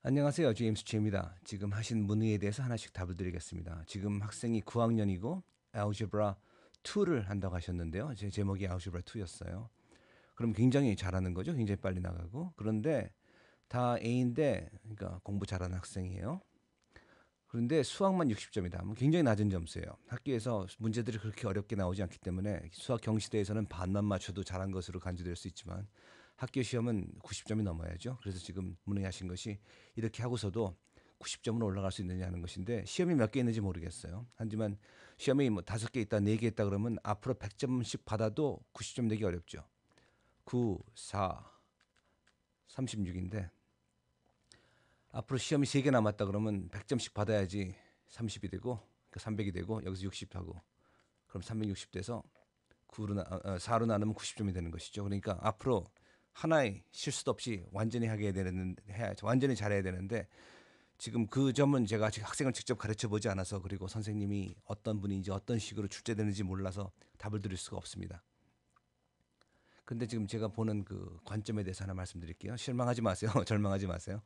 안녕하세요. 제임스 최입니다. 지금 하신 문의에 대해서 하나씩 답을 드리겠습니다. 지금 학생이 9학년이고 알gebra 2를 한다고 하셨는데요. 제 제목이 알gebra 2였어요. 그럼 굉장히 잘하는 거죠. 굉장히 빨리 나가고. 그런데 다 A인데 그러니까 공부 잘하는 학생이에요. 그런데 수학만 60점이다. 굉장히 낮은 점수예요. 학교에서 문제들이 그렇게 어렵게 나오지 않기 때문에 수학 경시대에서는 반만 맞춰도 잘한 것으로 간주될 수 있지만 학교 시험은 90점이 넘어야죠. 그래서 지금 문의하신 것이 이렇게 하고서도 90점으로 올라갈 수 있느냐는 것인데 시험이 몇 개 있는지 모르겠어요. 하지만 시험이 뭐 5개 있다, 4개 있다 그러면 앞으로 100점씩 받아도 90점 내기 어렵죠. 9, 4, 36인데 앞으로 시험이 3개 남았다 그러면 100점씩 받아야지 30이 되고 그러니까 300이 되고 여기서 60하고 그럼 360 돼서 4로 나누면 90점이 되는 것이죠. 그러니까 앞으로 하나의 실수도 없이 완전히 완전히 잘해야 되는데 지금 그 점은 제가 아직 학생을 직접 가르쳐 보지 않아서 그리고 선생님이 어떤 분인지 어떤 식으로 출제되는지 몰라서 답을 드릴 수가 없습니다. 근데 지금 제가 보는 그 관점에 대해서 하나 말씀드릴게요. 실망하지 마세요. 절망하지 마세요.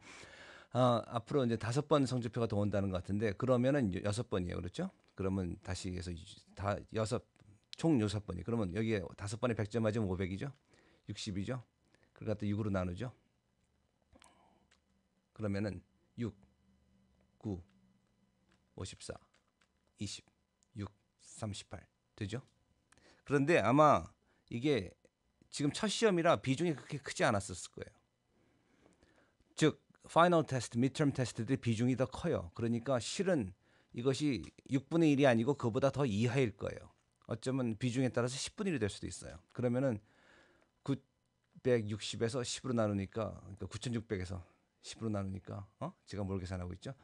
앞으로 이제 5번 성적표가 더 온다는 것 같은데 그러면은 6번이에요. 그렇죠? 그러면 다시 해서 다 총 6번이. 그러면 여기에 5번에 100점 맞으면 500이죠? 60이죠? 그걸 갖다 6으로 나누죠? 그러면은 6, 9, 54, 20, 6, 38 되죠? 그런데 아마 이게 지금 첫 시험이라 비중이 그렇게 크지 않았었을 거예요. 즉 파이널 테스트, 미드텀 테스트들의 비중이 더 커요. 그러니까 실은 이것이 6분의 1이 아니고 그보다 더 이하일 거예요. 어쩌면 비중에 따라서 10분의 1이 될 수도 있어요. 그러면은 960에서 10으로 나누니까 그러니까 9600에서 10으로 나누니까 제가 뭘 계산하고 있죠?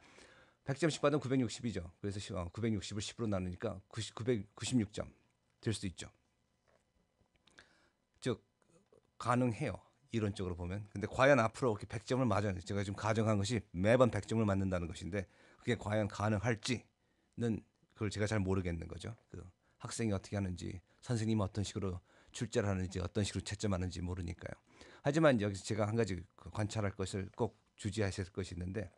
100점씩 받으면 960이죠. 그래서 960을 10으로 나누니까 996점 될 수 있죠. 즉 가능해요. 이론적으로 보면. 근데 과연 앞으로 이렇게 100점을 맞아요. 제가 지금 가정한 것이 매번 100점을 맞는다는 것인데 그게 과연 가능할지는 그걸 제가 잘 모르겠는 거죠. 그 학생이 어떻게 하는지, 선생님이 어떤 식으로 출제를 하는지, 어떤 식으로 채점하는지 모르니까요. 하지만 여기서 제가 한 가지 관찰할 것을 꼭 주지하실 것이 있는데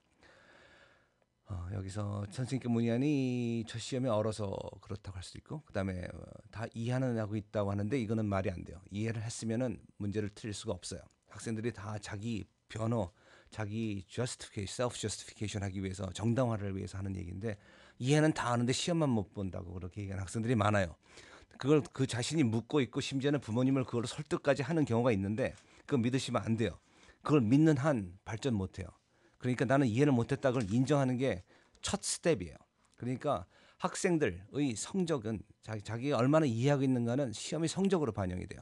여기서 선생님께 문의하니 첫 시험이 얼어서 그렇다고 할 수도 있고 그다음에 다 이해는 하고 있다고 하는데 이거는 말이 안 돼요. 이해를 했으면은 문제를 틀릴 수가 없어요. 학생들이 다 자기 변호, 자기 self justification 하기 위해서 정당화를 위해서 하는 얘기인데 이해는 다 하는데 시험만 못 본다고 그렇게 얘기하는 학생들이 많아요. 그걸 그 자신이 묻고 있고 심지어는 부모님을 그걸로 설득까지 하는 경우가 있는데 그거 믿으시면 안 돼요. 그걸 믿는 한 발전 못 해요. 그러니까 나는 이해를 못했다 걸 인정하는 게 첫 스텝이에요. 그러니까 학생들의 성적은 자기가 얼마나 이해하고 있는가는 시험의 성적으로 반영이 돼요.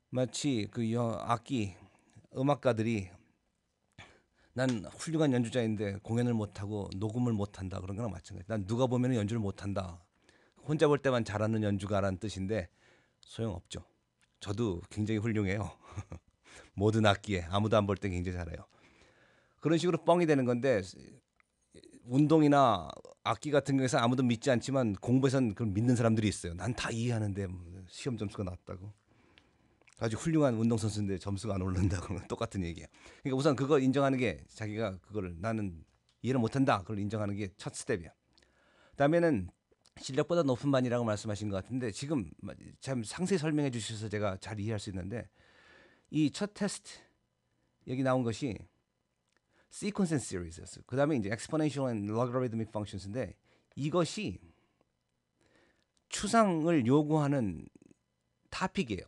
마치 그 악기 음악가들이 난 훌륭한 연주자인데 공연을 못하고 녹음을 못한다 그런 거랑 마찬가지. 난 누가 보면 연주를 못한다. 혼자 볼 때만 잘하는 연주가라는 뜻인데 소용없죠. 저도 굉장히 훌륭해요. 모든 악기에 아무도 안 볼 때 굉장히 잘해요. 그런 식으로 뻥이 되는 건데 운동이나 악기 같은 경우에서 아무도 믿지 않지만 공부에선 그걸 믿는 사람들이 있어요. 난 다 이해하는데 시험 점수가 낮다고. 아주 훌륭한 운동선수인데 점수가 안 오른다고 똑같은 얘기예요. 그러니까 우선 그걸 인정하는 게 자기가 그걸 나는 이해를 못한다. 그걸 인정하는 게 첫 스텝이야. 그다음에는 실력보다 높은 반이라고 말씀하신 것 같은데 지금 참 상세히 설명해 주셔서 제가 잘 이해할 수 있는데 이 첫 테스트 여기 나온 것이 sequence and series였어요. 그다음에 이제 exponential and logarithmic functions인데 이것이 추상을 요구하는 토픽이에요.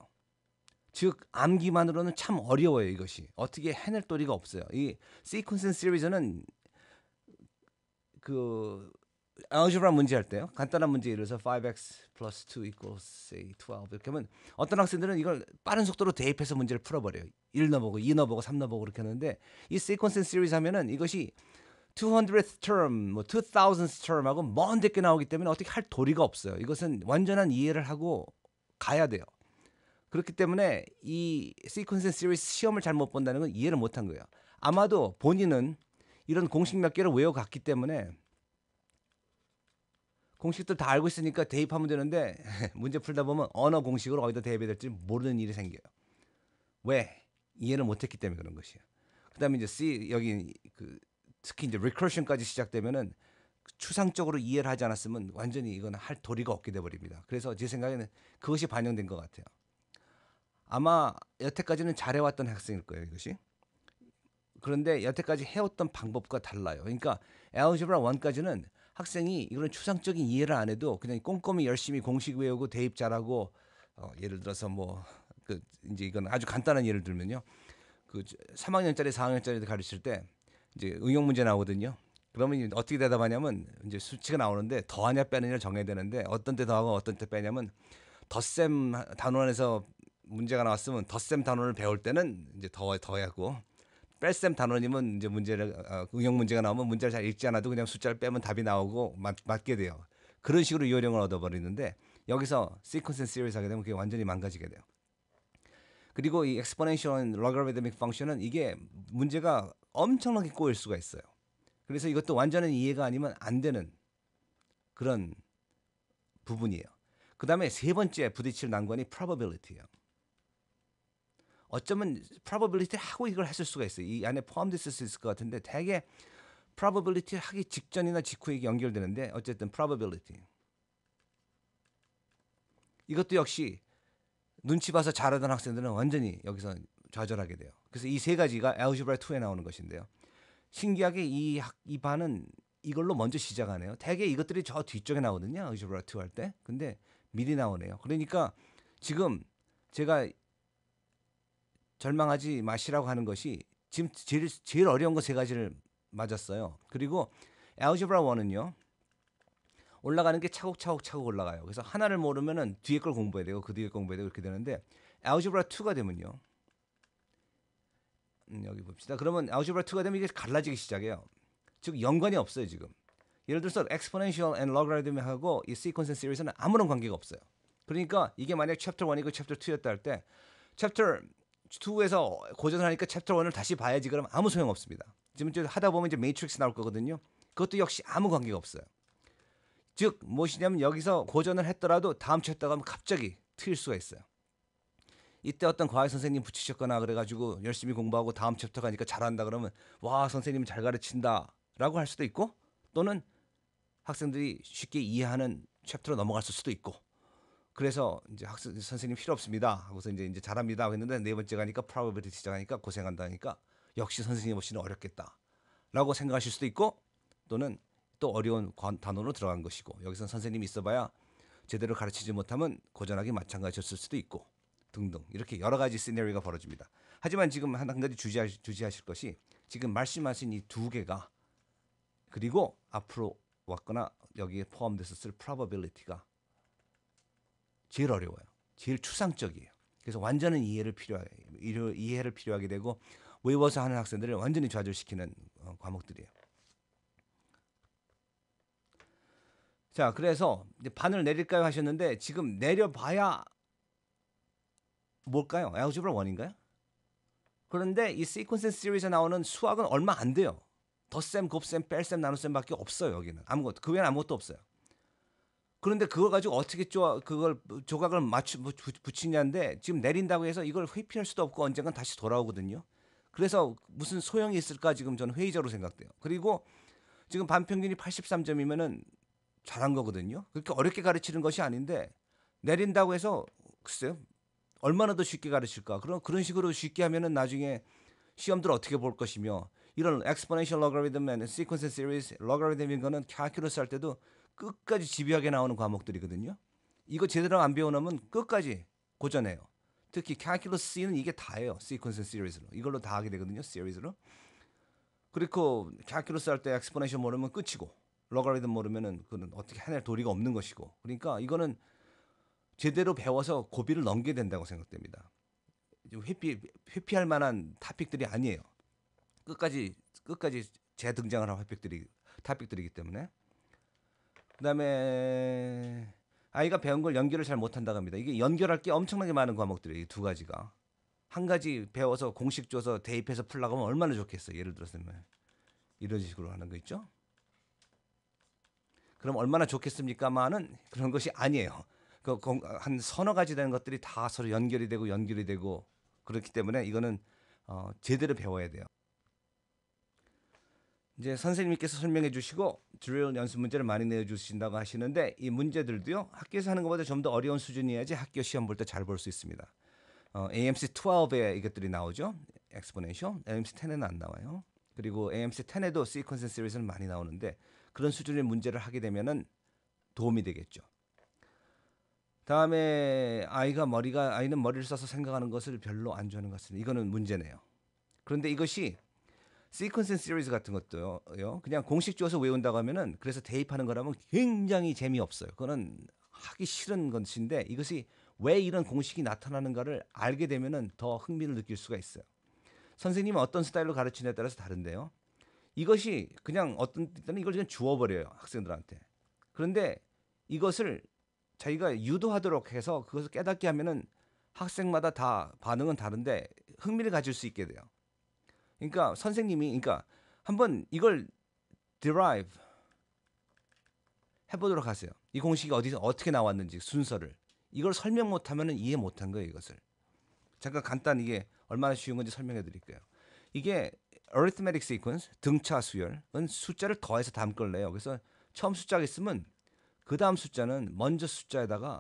즉 암기만으로는 참 어려워요. 이것이 어떻게 해낼 도리가 없어요. 이 sequence and series는 그 알gebra 문제 할 때요. 간단한 문제 예를 들어서 5x plus 2 equals say 12 이렇게 하면 어떤 학생들은 이걸 빠른 속도로 대입해서 문제를 풀어버려요. 1 넣어보고 2 넣어보고 3 넣어보고 그렇게 하는데 이 sequence and series 하면은 이것이 200th term, 뭐 2000th term하고 먼 데께 나오기 때문에 어떻게 할 도리가 없어요. 이것은 완전한 이해를 하고 가야 돼요. 그렇기 때문에 이 sequence and series 시험을 잘 못 본다는 건 이해를 못한 거예요. 아마도 본인은 이런 공식 몇 개를 외워갔기 때문에 공식들 다 알고 있으니까 대입하면 되는데 문제 풀다 보면 언어 공식으로 어디다 대입해야 될지 모르는 일이 생겨요. 왜? 이해를 못했기 때문에 그런 것이에요. 그다음에 이제 C 여기 그 특히 이제 recursion까지 시작되면은 추상적으로 이해를 하지 않았으면 완전히 이건 할 도리가 없게 돼 버립니다. 그래서 제 생각에는 그것이 반영된 것 같아요. 아마 여태까지는 잘해왔던 학생일 거예요, 이것이. 그런데 여태까지 해왔던 방법과 달라요. 그러니까 알gebra 1까지는 학생이 이런 추상적인 이해를 안 해도 그냥 꼼꼼히 열심히 공식 외우고 대입 잘하고 예를 들어서 뭐 그 이제 이건 아주 간단한 예를 들면요. 그 3학년짜리 4학년짜리 가르칠 때 이제 응용 문제 나오거든요. 그러면 어떻게 대답하냐면 이제 수치가 나오는데 더하냐 빼느냐를 정해야 되는데 어떤 때 더하고 어떤 때 빼냐면 덧셈 단원에서 문제가 나왔으면 덧셈 단원을 배울 때는 이제 더해야 하고 뺄셈 단원이면 이제 문제를 응용 문제가 나오면 문제를 잘 읽지 않아도 그냥 숫자를 빼면 답이 나오고 맞게 돼요. 그런 식으로 요령을 얻어버리는데 여기서 sequence and series 하게 되면 그게 완전히 망가지게 돼요. 그리고 이 exponential and logarithmic function은 이게 문제가 엄청나게 꼬일 수가 있어요. 그래서 이것도 완전한 이해가 아니면 안 되는 그런 부분이에요. 그 다음에 세 번째 부딪힐 난관이 probability예요. 어쩌면 probability 하고 이걸 했을 수가 있어요. 이 안에 포함됐을 수 있을 것 같은데 대개 probability 하기 직전이나 직후에 이게 연결되는데 어쨌든 probability. 이것도 역시 눈치 봐서 잘하던 학생들은 완전히 여기서 좌절하게 돼요. 그래서 이 세 가지가 Algebra 2에 나오는 것인데요. 신기하게 이 반은 이걸로 먼저 시작하네요. 대개 이것들이 저 뒤쪽에 나오거든요. Algebra 2 할 때. 근데 미리 나오네요. 그러니까 지금 제가 절망하지 마시라고 하는 것이 지금 제일 어려운 거 세 가지를 맞았어요. 그리고 Algebra 1은요. 올라가는 게 차곡차곡 올라가요. 그래서 하나를 모르면은 뒤에 걸 공부해야 되고 그 뒤에 걸 공부해야 되고 이렇게 되는데 Algebra 2가 되면요. 여기 봅시다. 그러면 Algebra 2가 되면 이게 갈라지기 시작해요. 즉 연관이 없어요 지금. 예를 들어서 exponential and logarithm하고 이 sequence and series는 아무런 관계가 없어요. 그러니까 이게 만약 chapter 1이고 chapter 2였다 할 때 chapter 2에서 고전을 하니까 chapter 1을 다시 봐야지 그러면 아무 소용 없습니다. 지금 하다 보면 이제 매트릭스 나올 거거든요. 그것도 역시 아무 관계가 없어요. 즉 무엇이냐면 여기서 고전을 했더라도 다음 챕터 가면 갑자기 트일 수가 있어요. 이때 어떤 과외 선생님 붙이셨거나 그래가지고 열심히 공부하고 다음 챕터 가니까 잘한다 그러면 와 선생님 잘 가르친다라고 할 수도 있고 또는 학생들이 쉽게 이해하는 챕터로 넘어갈 수도 있고 그래서 이제 선생님 필요 없습니다 하고서 이제 잘합니다 했는데 네 번째 가니까 probability 시작하니까 고생한다니까 역시 선생님 없이는 어렵겠다라고 생각하실 수도 있고 또는 또 어려운 단어로 들어간 것이고 여기서 선생님이 있어봐야 제대로 가르치지 못하면 고전하기 마찬가지였을 수도 있고 등등 이렇게 여러 가지 시나리오가 벌어집니다. 하지만 지금 한 가지 주시하실 것이 지금 말씀하신 이 두 개가 그리고 앞으로 왔거나 여기에 포함됐었을 probability가 제일 어려워요. 제일 추상적이에요. 그래서 완전한 이해를 필요하게 되고 외워서 하는 학생들을 완전히 좌절시키는 과목들이에요. 자, 그래서 이제 반을 내릴까요 하셨는데 지금 내려봐야 뭘까요? 알gebra 1인가요? 그런데 이 sequence and series에 나오는 수학은 얼마 안 돼요. 덧셈, 곱셈, 뺄셈, 나눗셈밖에 없어요. 여기는 아무것도 그 외에는 아무것도 없어요. 그런데 그걸 가지고 어떻게 그걸 조각을 붙이냐인데 지금 내린다고 해서 이걸 회피할 수도 없고 언젠간 다시 돌아오거든요. 그래서 무슨 소용이 있을까 지금 저는 회의적으로 생각돼요. 그리고 지금 반평균이 83점이면은 잘한 거거든요. 그렇게 어렵게 가르치는 것이 아닌데 내린다고 해서 글쎄요. 얼마나 더 쉽게 가르칠까? 그런 식으로 쉽게 하면은 나중에 시험들 어떻게 볼 것이며 이런 exponential logarithm and sequence and series logarithm인 거는 calculus 할 때도 끝까지 집요하게 나오는 과목들이거든요. 이거 제대로 안 배워놓으면 끝까지 고전해요. 특히 calculus C는 이게 다예요. sequence and series로. 이걸로 다 하게 되거든요. series로. 그리고 calculus 할 때 exponential 모르면 끝이고 logarithm 모르면은 그는 어떻게 해낼 도리가 없는 것이고. 그러니까 이거는 제대로 배워서 고비를 넘겨야 된다고 생각됩니다. 회피할 만한 토픽들이 아니에요. 끝까지 재등장을 한 토픽들이기 때문에. 그다음에 아이가 배운 걸 연결을 잘 못한다고 합니다. 이게 연결할 게 엄청나게 많은 과목들이에요. 이 두 가지가. 한 가지 배워서 공식 줘서 대입해서 풀라고 하면 얼마나 좋겠어요. 예를 들어서 이런 식으로 하는 거 있죠. 그럼 얼마나 좋겠습니까만은 그런 것이 아니에요. 한 서너 가지 되는 것들이 다 서로 연결이 되고 그렇기 때문에 이거는 제대로 배워야 돼요. 이제 선생님께서 설명해 주시고 드릴 연습 문제를 많이 내주신다고 하시는데 이 문제들도요 학교에서 하는 것보다 좀 더 어려운 수준이어야지 학교 시험 볼 때 잘 볼 수 있습니다. AMC 12에 이것들이 나오죠. exponential. AMC 10에는 안 나와요. 그리고 AMC 10에도 sequence and series는 많이 나오는데 그런 수준의 문제를 하게 되면은 도움이 되겠죠. 다음에 아이는 머리를 써서 생각하는 것을 별로 안 좋아하는 것 같습니다. 이거는 문제네요. 그런데 이것이 시퀀스 앤 시리즈 같은 것도요. 그냥 공식 주어서 외운다고 하면은 그래서 대입하는 거라면 굉장히 재미없어요. 그거는 하기 싫은 것인데 이것이 왜 이런 공식이 나타나는가를 알게 되면은 더 흥미를 느낄 수가 있어요. 선생님은 어떤 스타일로 가르치냐에 따라서 다른데요. 이것이 그냥 어떤 때는 이걸 그냥 주어버려요 학생들한테. 그런데 이것을 자기가 유도하도록 해서 그것을 깨닫게 하면은 학생마다 다 반응은 다른데 흥미를 가질 수 있게 돼요. 그러니까 선생님이 그러니까 한번 이걸 derive 해보도록 하세요. 이 공식이 어디서 어떻게 나왔는지 순서를 이걸 설명 못하면은 이해 못한 거예요. 이것을 잠깐 간단 이게 얼마나 쉬운 건지 설명해 드릴게요. 이게 arithmetic sequence 등차 수열은 숫자를 더해서 다음 걸 내요. 그래서 처음 숫자가 있으면 그 다음 숫자는 먼저 숫자에다가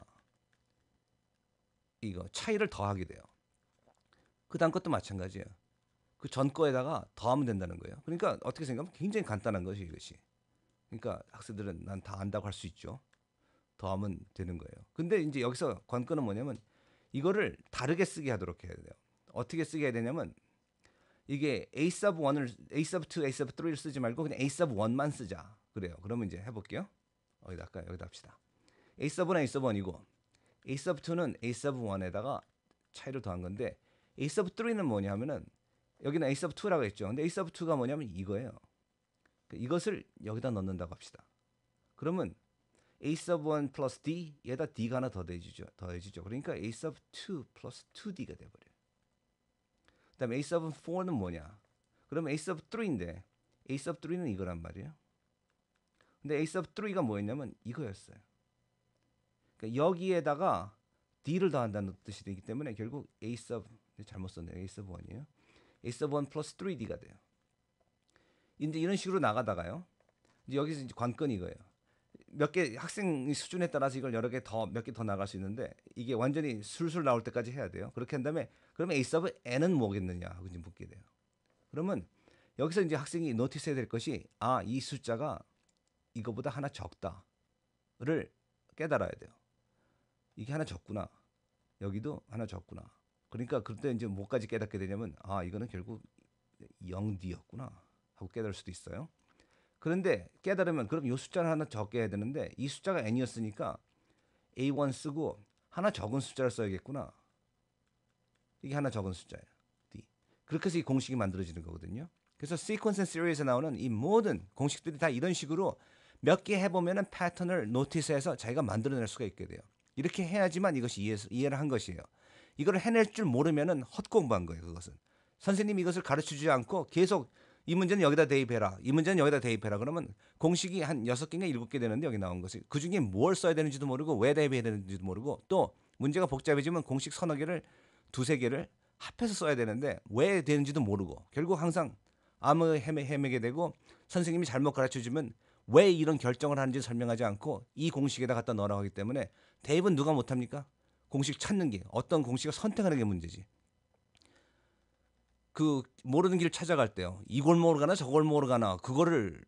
이거 차이를 더하게 돼요. 그 다음 것도 마찬가지예요. 그 전 거에다가 더하면 된다는 거예요. 그러니까 어떻게 생각하면 굉장히 간단한 것이 이것이. 그러니까 학생들은 난 다 안다고 할 수 있죠. 더하면 되는 거예요. 근데 이제 여기서 관건은 뭐냐면 이거를 다르게 쓰게 하도록 해야 돼요. 어떻게 쓰게 해야 되냐면 이게 A sub 1을 A sub 2, A sub 3를 쓰지 말고 그냥 A sub 1만 쓰자. 그래요. 그러면 이제 해볼게요. 여기다 합시다. A sub는 A sub 1이고 A sub 2는 A sub 1에다가 차이를 더한 건데 A sub 3는 뭐냐면은 여기는 A sub 2라고 했죠. 근데 A sub 2가 뭐냐면 이거예요. 이것을 여기다 넣는다고 합시다. 그러면 A sub 1 플러스 D 얘다 D가 하나 더해지죠. 그러니까 A sub 2 플러스 2D가 돼버려요. 그 다음에 A sub 4는 뭐냐? 그러면 A sub 3인데 A sub 3는 이거란 말이에요. 근데 A sub 3가 뭐였냐면 이거였어요. 그러니까 여기에다가 D를 더한다는 뜻이 되기 때문에 결국 A sub 잘못 썼네요. A sub 1이에요. A sub 1 플러스 3D가 돼요. 이제 이런 식으로 나가다가요. 이제 여기서 이제 관건이 이거예요. 몇 개 학생 수준에 따라서 이걸 여러 개 더 몇 개 더 나갈 수 있는데 이게 완전히 술술 나올 때까지 해야 돼요. 그렇게 한 다음에 그러면 A sub n은 뭐겠느냐 하고 이제 묻게 돼요. 그러면 여기서 이제 학생이 노티스해야 될 것이 이 숫자가 이거보다 하나 적다를 깨달아야 돼요. 이게 하나 적구나. 여기도 하나 적구나. 그러니까 그때 이제 뭐까지 깨닫게 되냐면 이거는 결국 0D였구나 하고 깨달을 수도 있어요. 그런데 깨달으면 그럼 이 숫자를 하나 적게 해야 되는데 이 숫자가 n이었으니까 A1 쓰고 하나 적은 숫자를 써야겠구나. 이게 하나 적은 숫자예요. D. 그렇게 해서 이 공식이 만들어지는 거거든요. 그래서 sequence and series에 나오는 이 모든 공식들이 다 이런 식으로 몇 개 해보면은 패턴을 노티스해서 자기가 만들어낼 수가 있게 돼요. 이렇게 해야지만 이것이 이해를 한 것이에요. 이걸 해낼 줄 모르면은 헛공부한 거예요. 그것은 선생님이 이것을 가르쳐주지 않고 계속 이 문제는 여기다 대입해라. 이 문제는 여기다 대입해라. 그러면 공식이 한 6개인가 7개 되는데 여기 나온 것이 그중에 뭘 써야 되는지도 모르고 왜 대입해야 되는지도 모르고 또 문제가 복잡해지면 공식 서너 개를 두세 개를 합해서 써야 되는데 왜 되는지도 모르고 결국 항상 헤매게 되고 선생님이 잘못 가르쳐주면 왜 이런 결정을 하는지 설명하지 않고 이 공식에다 갖다 넣으라고 하기 때문에 대입은 누가 못합니까? 공식 찾는 게 어떤 공식을 선택하는 게 문제지. 그 모르는 길 찾아갈 때요. 이 골목으로 가나 저 골목으로 가나 그거를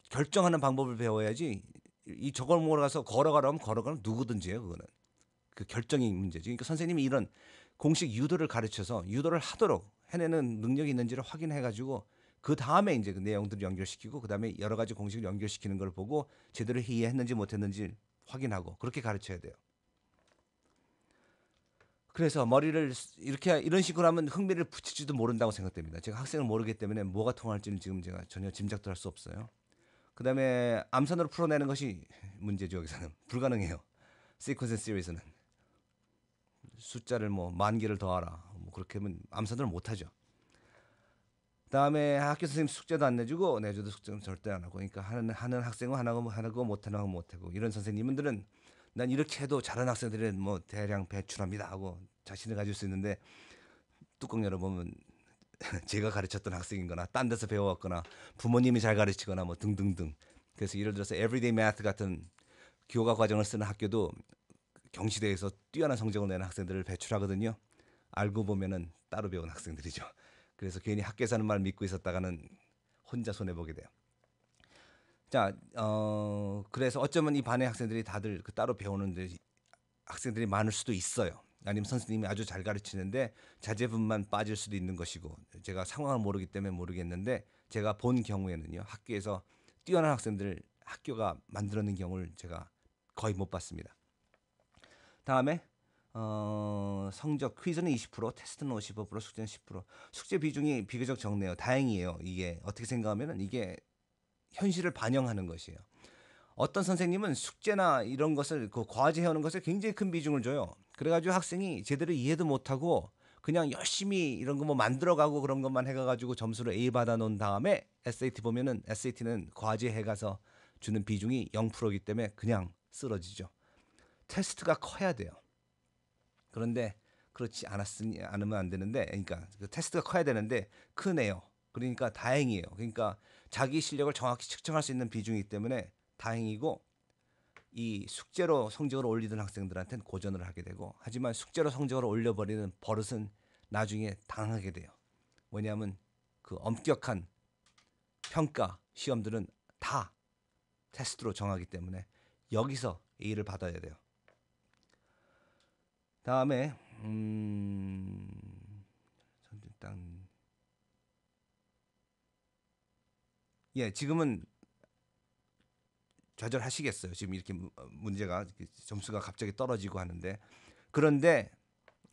결정하는 방법을 배워야지. 이 저 골목으로 가서 걸어가라면 걸어가는 누구든지 해요. 그거는 그 결정이 문제지. 그러니까 선생님이 이런 공식 유도를 가르쳐서 유도를 하도록 해내는 능력이 있는지를 확인해가지고 그 다음에 이제 그 내용들을 연결시키고 그 다음에 여러 가지 공식을 연결시키는 걸 보고 제대로 이해했는지 못했는지 확인하고 그렇게 가르쳐야 돼요. 그래서 머리를 이런 식으로 하면 흥미를 붙일지도 모른다고 생각됩니다. 제가 학생을 모르기 때문에 뭐가 통할지는 지금 제가 전혀 짐작도 할 수 없어요. 그다음에 암산으로 풀어내는 것이 문제죠. 여기서는 불가능해요. 시퀀스 앤 시리즈는 숫자를 뭐 10,000개를 더하라 뭐 그렇게 하면 암산을 못하죠. 그다음에 학교 선생님 숙제도 안 내줘도 숙제는 절대 안 하고 그러니까 하는 학생은 하나고 못하는 건 못하고 이런 선생님들은 난 이렇게 해도 잘하는 학생들은 뭐 대량 배출합니다 하고 자신을 가질 수 있는데 뚜껑 열어보면 제가 가르쳤던 학생이거나 딴 데서 배워왔거나 부모님이 잘 가르치거나 뭐 등등등. 그래서 예를 들어서 Everyday Math 같은 교과 과정을 쓰는 학교도 경시대에서 뛰어난 성적을 내는 학생들을 배출하거든요. 알고 보면은 따로 배운 학생들이죠. 그래서 괜히 학교에서 하는 말 믿고 있었다가는 혼자 손해 보게 돼요. 자, 그래서 어쩌면 이 반의 학생들이 다들 그 따로 배우는데 학생들이 많을 수도 있어요. 아니면 선생님이 아주 잘 가르치는데 자제분만 빠질 수도 있는 것이고 제가 상황을 모르기 때문에 모르겠는데 제가 본 경우에는요 학교에서 뛰어난 학생들 학교가 만들어낸 경우를 제가 거의 못 봤습니다. 다음에 성적 퀴즈는 20%, 테스트는 55%, 숙제는 10%. 숙제 비중이 비교적 적네요. 다행이에요. 이게 어떻게 생각하면은 이게 현실을 반영하는 것이에요. 어떤 선생님은 숙제나 이런 것을 그 과제 해오는 것에 굉장히 큰 비중을 줘요. 그래가지고 학생이 제대로 이해도 못하고 그냥 열심히 이런 거 뭐 만들어가고 그런 것만 해가지고 점수를 A 받아 놓은 다음에 SAT 보면은 SAT는 과제 해가서 주는 비중이 0%이기 때문에 그냥 쓰러지죠. 테스트가 커야 돼요. 그런데 그렇지 않았으니 않으면 안 되는데, 그러니까 그 테스트가 커야 되는데 크네요. 그러니까 다행이에요. 그러니까 자기 실력을 정확히 측정할 수 있는 비중이기 때문에 다행이고 이 숙제로 성적을 올리던 학생들한테는 고전을 하게 되고 하지만 숙제로 성적을 올려버리는 버릇은 나중에 당하게 돼요. 왜냐하면 그 엄격한 평가 시험들은 다 테스트로 정하기 때문에 여기서 A를 받아야 돼요. 다음에 일단 예 지금은 좌절하시겠어요. 지금 이렇게 문제가 점수가 갑자기 떨어지고 하는데 그런데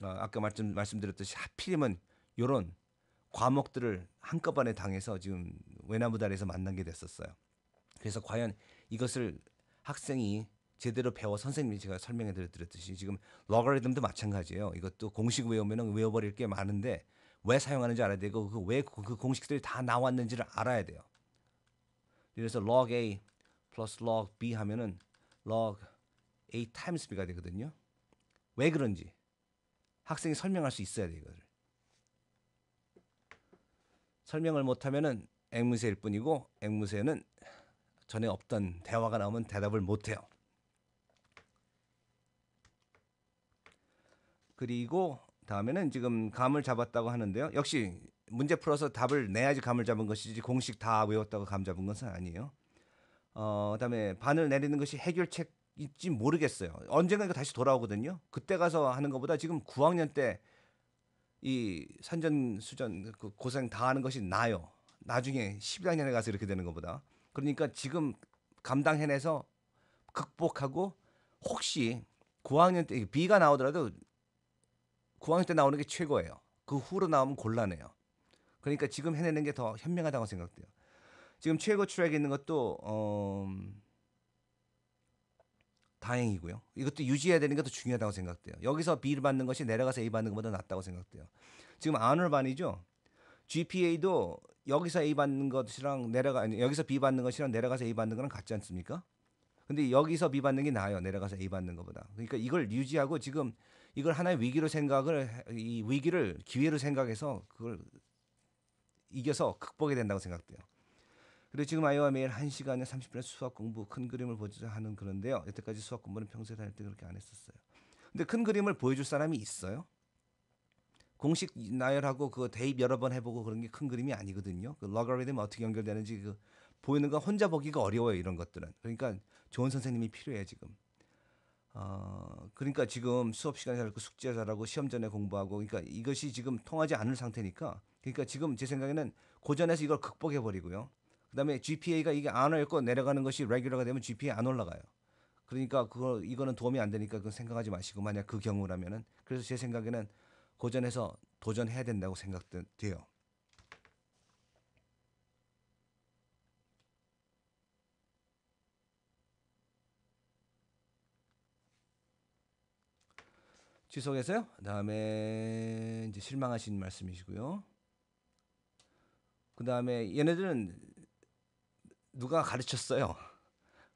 아까 말씀드렸듯이 하필이면 요런 과목들을 한꺼번에 당해서 지금 외나무다리에서 만난 게 됐었어요. 그래서 과연 이것을 학생이 제대로 배워 선생님이 제가 설명해 드렸듯이 지금 로가리즘도 마찬가지예요. 이것도 공식 외우면은 외워버릴 게 많은데 왜 사용하는지 알아야 되고 그 공식들이 다 나왔는지를 알아야 돼요. 그래서 log A 플러스 log B 하면은 log A times B가 되거든요. 왜 그런지 학생이 설명할 수 있어야 돼 이거를. 설명을 못하면은 앵무새일 뿐이고 앵무새는 전에 없던 대화가 나오면 대답을 못해요. 그리고 다음에는 지금 감을 잡았다고 하는데요. 역시 문제 풀어서 답을 내야지 감을 잡은 것이지 공식 다 외웠다고 감 잡은 것은 아니에요. 그다음에 반을 내리는 것이 해결책일지 모르겠어요. 언젠가 이거 다시 돌아오거든요. 그때 가서 하는 것보다 지금 9학년 때 이 산전수전 그 고생 다 하는 것이 나요. 나중에 11학년에 가서 이렇게 되는 것보다. 그러니까 지금 감당해내서 극복하고 혹시 9학년 때 B가 나오더라도 9학년 때 나오는 게 최고예요. 그 후로 나오면 곤란해요. 그러니까 지금 해내는 게 더 현명하다고 생각돼요. 지금 최고 트랙에 있는 것도 다행이고요. 이것도 유지해야 되는 게 더 중요하다고 생각돼요. 여기서 B를 받는 것이 내려가서 A 받는 것보다 낫다고 생각돼요. 지금 아너반이죠. GPA도 여기서 A 받는 것이랑 아니, 여기서 B 받는 것이랑 내려가서 A 받는 거랑 같지 않습니까? 근데 여기서 B 받는 게 나아요. 내려가서 A 받는 것보다. 그러니까 이걸 유지하고 지금 이걸 하나의 위기로 이 위기를 기회로 생각해서 그걸 이겨서 극복해야 된다고 생각돼요. 그리고 지금 아이와 매일 1시간에 30분의 수학 공부 큰 그림을 보자 하는 그런데요. 여태까지 수학 공부는 평소에 다닐 때 그렇게 안 했었어요. 근데 큰 그림을 보여줄 사람이 있어요? 공식 나열하고 그 대입 여러 번 해보고 그런 게 큰 그림이 아니거든요. 그 로가리즘 어떻게 연결되는지 그 보이는 건 혼자 보기가 어려워요. 이런 것들은. 그러니까 좋은 선생님이 필요해 지금. 그러니까 지금 수업 시간에 잘하고 숙제 잘하고 시험 전에 공부하고 그러니까 이것이 지금 통하지 않을 상태니까 그러니까 지금 제 생각에는 고전에서 이걸 극복해 버리고요. 그다음에 GPA가 이게 안 올고 내려가는 것이 레귤러가 되면 GPA 안 올라가요. 그러니까 이거는 도움이 안 되니까 그 생각하지 마시고 만약 그 경우라면은 그래서 제 생각에는 고전에서 도전해야 된다고 생각돼요. 지속해서요. 그다음에 이제 실망하신 말씀이시고요. 그다음에 얘네들은 누가 가르쳤어요.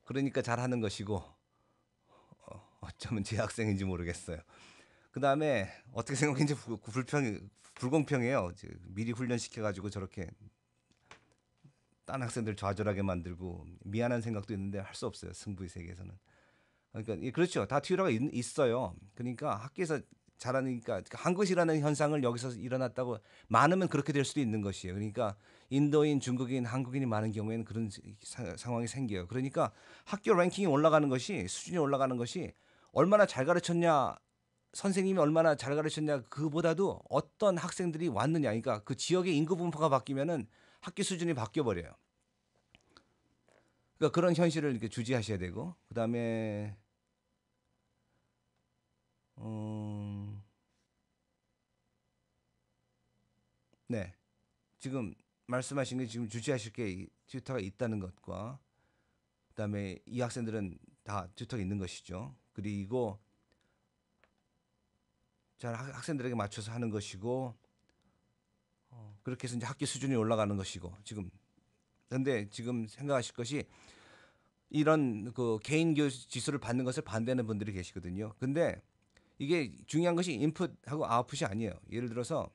그러니까 잘하는 것이고 어쩌면 제 학생인지 모르겠어요. 그다음에 어떻게 생각했는지 불공평해요. 미리 훈련시켜 가지고 저렇게 딴 학생들 좌절하게 만들고 미안한 생각도 있는데 할 수 없어요. 승부의 세계에서는. 그러니까 그렇죠. 다 튜러가 있어요. 그러니까 학교에서 잘하니까 한 것이라는 현상을 여기서 일어났다고 많으면 그렇게 될 수도 있는 것이에요. 그러니까 인도인, 중국인, 한국인이 많은 경우에는 그런 상황이 생겨요. 그러니까 학교 랭킹이 올라가는 것이 수준이 올라가는 것이 얼마나 잘 가르쳤냐 선생님이 얼마나 잘 가르쳤냐 그보다도 어떤 학생들이 왔느냐 그러니까 그 지역의 인구 분포가 바뀌면은 학교 수준이 바뀌어 버려요. 그러니까 그런 현실을 이렇게 주지하셔야 되고 그다음에 음, 네. 지금 말씀하신 게 지금 주지하실 게 튜터가 있다는 것과 그다음에 이 학생들은 다 튜터가 있는 것이죠. 그리고 잘 학생들에게 맞춰서 하는 것이고 그렇게 해서 이제 학교 수준이 올라가는 것이고 지금 근데 지금 생각하실 것이 이런 그 개인 교 지수를 받는 것을 반대하는 분들이 계시거든요. 근데 이게 중요한 것이 인풋하고 아웃풋이 아니에요. 예를 들어서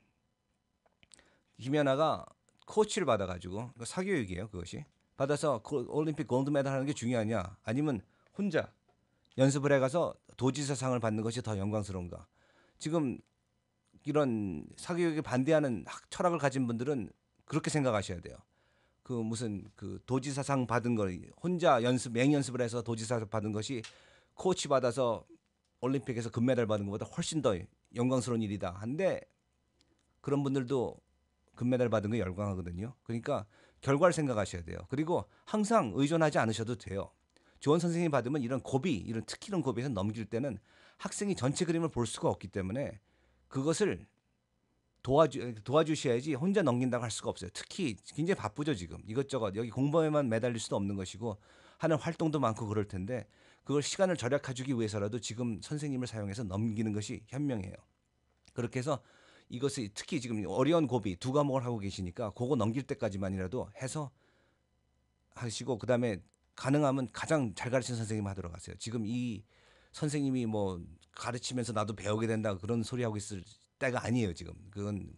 김연아가 코치를 받아가지고 사교육이에요. 그것이 받아서 올림픽 골드 메달 하는 게 중요하냐? 아니면 혼자 연습을 해가서 도지사상을 받는 것이 더 영광스러운가? 지금 이런 사교육에 반대하는 철학을 가진 분들은 그렇게 생각하셔야 돼요. 그 무슨 그 도지사상 받은 거 혼자 맹연습을 해서 도지사상 받은 것이 코치 받아서 올림픽에서 금메달 받은 것보다 훨씬 더 영광스러운 일이다. 한데 그런 분들도 금메달 받은 거 열광하거든요. 그러니까 결과를 생각하셔야 돼요. 그리고 항상 의존하지 않으셔도 돼요. 좋은 선생님이 받으면 이런 고비, 이런 특히 이런 고비에서 넘길 때는 학생이 전체 그림을 볼 수가 없기 때문에 그것을 도와주셔야지 혼자 넘긴다고 할 수가 없어요. 특히 굉장히 바쁘죠 지금 이것저것 여기 공부에만 매달릴 수도 없는 것이고 하는 활동도 많고 그럴 텐데 그걸 시간을 절약해주기 위해서라도 지금 선생님을 사용해서 넘기는 것이 현명해요. 그렇게 해서 이것이 특히 지금 어려운 고비 두 과목을 하고 계시니까 그거 넘길 때까지만이라도 해서 하시고 그다음에 가능하면 가장 잘 가르치는 선생님 하도록 하세요. 지금 이 선생님이 뭐 가르치면서 나도 배우게 된다 그런 소리 하고 있을 때가 아니에요 지금. 그건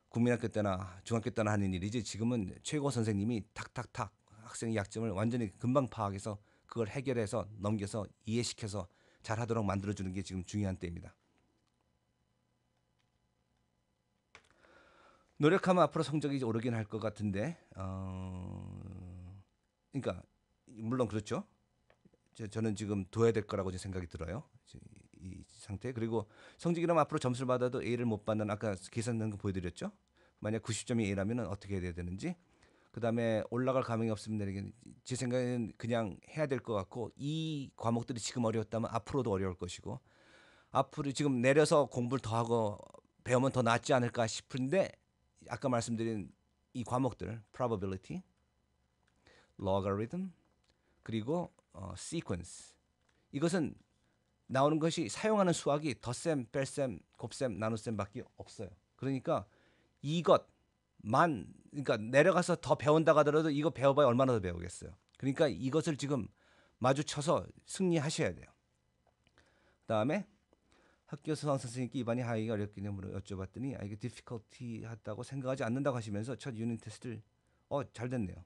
국민학교 때나 중학교 때나 하는 일이지 지금은 최고 선생님이 탁탁탁 학생의 약점을 완전히 금방 파악해서 그걸 해결해서 넘겨서 이해시켜서 잘하도록 만들어주는 게 지금 중요한 때입니다. 노력하면 앞으로 성적이 오르긴 할 것 같은데, 그러니까 물론 그렇죠. 저는 지금 둬야 될 거라고 생각이 들어요. 이 상태. 그리고 성적이라면 앞으로 점수를 받아도 A를 못 받는 아까 계산한 거 보여드렸죠. 만약 90점이 A라면 어떻게 해야 되는지. 그다음에 올라갈 가망이 없으면 내게 제 생각에는 그냥 해야 될 것 같고 이 과목들이 지금 어려웠다면 앞으로도 어려울 것이고 앞으로 지금 내려서 공부를 더 하고 배우면 더 낫지 않을까 싶은데 아까 말씀드린 이 과목들 probability, logarithm 그리고 sequence 이것은 나오는 것이 사용하는 수학이 덧셈, 뺄셈, 곱셈, 나눗셈밖에 없어요. 그러니까 이것만 그러니까 내려가서 더 배운다 하더라도 이거 배워봐야 얼마나 더 배우겠어요. 그러니까 이것을 지금 마주쳐서 승리하셔야 돼요. 그다음에 학교 수학 선생님께 이반이 하기가 어렵기 때문에 여쭤봤더니 이게 difficulty하다고 생각하지 않는다고 하시면서 첫 유닛 테스트를 잘 됐네요.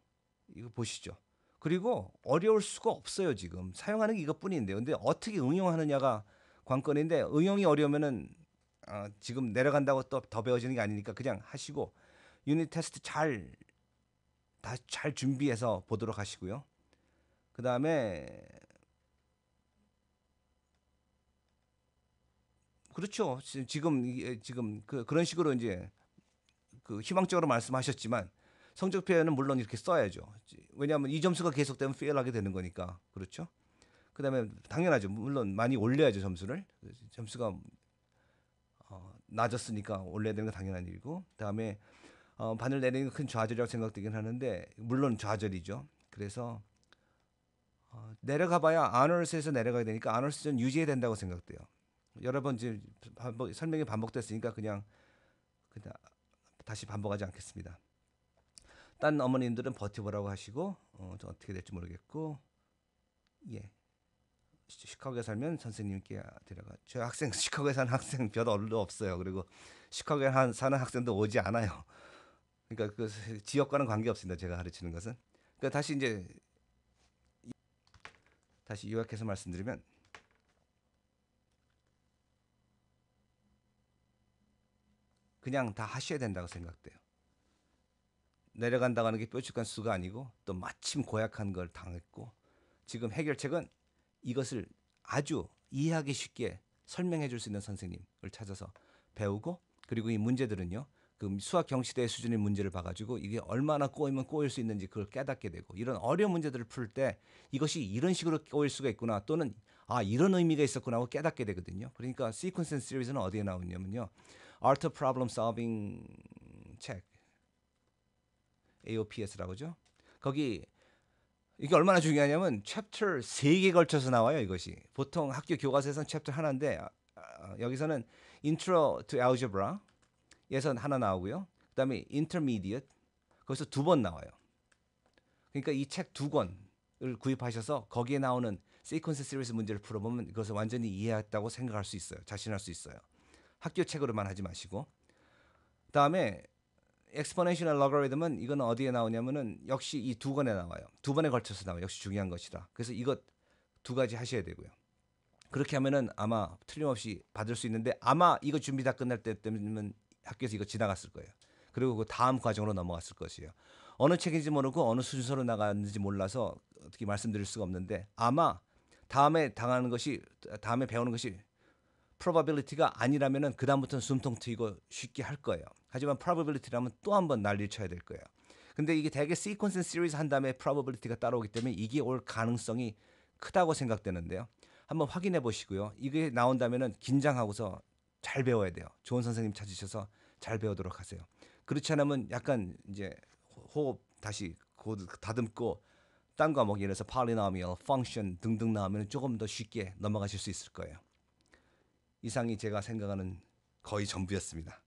이거 보시죠. 그리고 어려울 수가 없어요 지금 사용하는 게 이것뿐인데 근데 어떻게 응용하느냐가 관건인데 응용이 어려우면은 지금 내려간다고 또 더 배워지는 게 아니니까 그냥 하시고 유닛 테스트 잘 준비해서 보도록 하시고요. 그 다음에 그렇죠. 지금 그런 식으로 이제 그 희망적으로 말씀하셨지만 성적표에는 물론 이렇게 써야죠. 왜냐하면 이 점수가 계속되면 페일하게 되는 거니까 그렇죠. 그다음에 당연하죠. 물론 많이 올려야죠 점수를. 점수가 낮았으니까 올려야 되는 건 당연한 일이고. 그다음에 바늘 내리는 건 큰 좌절이라고 생각되긴 하는데 물론 좌절이죠. 그래서 내려가봐야 아너스에서 내려가야 되니까 아너스는 유지해야 된다고 생각돼요. 여러 번 이제 설명이 반복됐으니까 그냥 다시 반복하지 않겠습니다. 딴 어머님들은 버텨보라고 하시고 저 어떻게 될지 모르겠고 예 시카고에 살면 선생님께 데려가. 저 학생 시카고에 사는 학생 별로 없어요. 그리고 시카고에 사는 학생도 오지 않아요. 그러니까 그 지역과는 관계 없습니다. 제가 가르치는 것은. 그러니까 다시 요약해서 말씀드리면 그냥 다 하셔야 된다고 생각돼요. 내려간다고 하는 게 뾰족한 수가 아니고 또 마침 고약한 걸 당했고 지금 해결책은 이것을 아주 이해하기 쉽게 설명해 줄 수 있는 선생님을 찾아서 배우고 그리고 이 문제들은요. 그 수학 경시대 수준의 문제를 봐가지고 이게 얼마나 꼬이면 꼬일 수 있는지 그걸 깨닫게 되고 이런 어려운 문제들을 풀 때 이것이 이런 식으로 꼬일 수가 있구나 또는 아 이런 의미가 있었구나 하고 깨닫게 되거든요. 그러니까 Sequence and Series는 어디에 나오냐면요. Art of Problem Solving 책 AOPS라고 하죠. 거기 이게 얼마나 중요하냐면 챕터 3개 걸쳐서 나와요. 이것이 보통 학교 교과서에서는 챕터 하나인데 여기서는 Intro to Algebra 에서 하나 나오고요. 그다음에 Intermediate 거기서 2번 나와요. 그러니까 이 책 2권을 구입하셔서 거기에 나오는 시퀀스 시리즈 문제를 풀어보면 이것을 완전히 이해했다고 생각할 수 있어요. 자신할 수 있어요. 학교 책으로만 하지 마시고 그다음에 exponential logarithm은 이건 어디에 나오냐면은 역시 이 2권에 나와요. 2번에 걸쳐서 나와요. 역시 중요한 것이다. 그래서 이것 2가지 하셔야 되고요. 그렇게 하면은 아마 틀림없이 받을 수 있는데 아마 이거 준비 다 끝날 때쯤이면 학교에서 이거 지나갔을 거예요. 그리고 그 다음 과정으로 넘어갔을 것이에요. 어느 책인지 모르고 어느 순서로 나갔는지 몰라서 어떻게 말씀드릴 수가 없는데 아마 다음에 배우는 것이 probability가 아니라면은 그 다음부터는 숨통 트이고 쉽게 할 거예요. 하지만 probability라면 또 한 번 난리를 쳐야 될 거예요. 근데 이게 대개 sequence and series 한 다음에 probability가 따라오기 때문에 이게 올 가능성이 크다고 생각되는데요. 한번 확인해 보시고요. 이게 나온다면은 긴장하고서 잘 배워야 돼요. 좋은 선생님 찾으셔서 잘 배우도록 하세요. 그렇지 않으면 약간 이제 호흡 다시 다듬고 딴 과목 예를 들어서 polynomial, function 등등 나오면 조금 더 쉽게 넘어가실 수 있을 거예요. 이상이 제가 생각하는 거의 전부였습니다.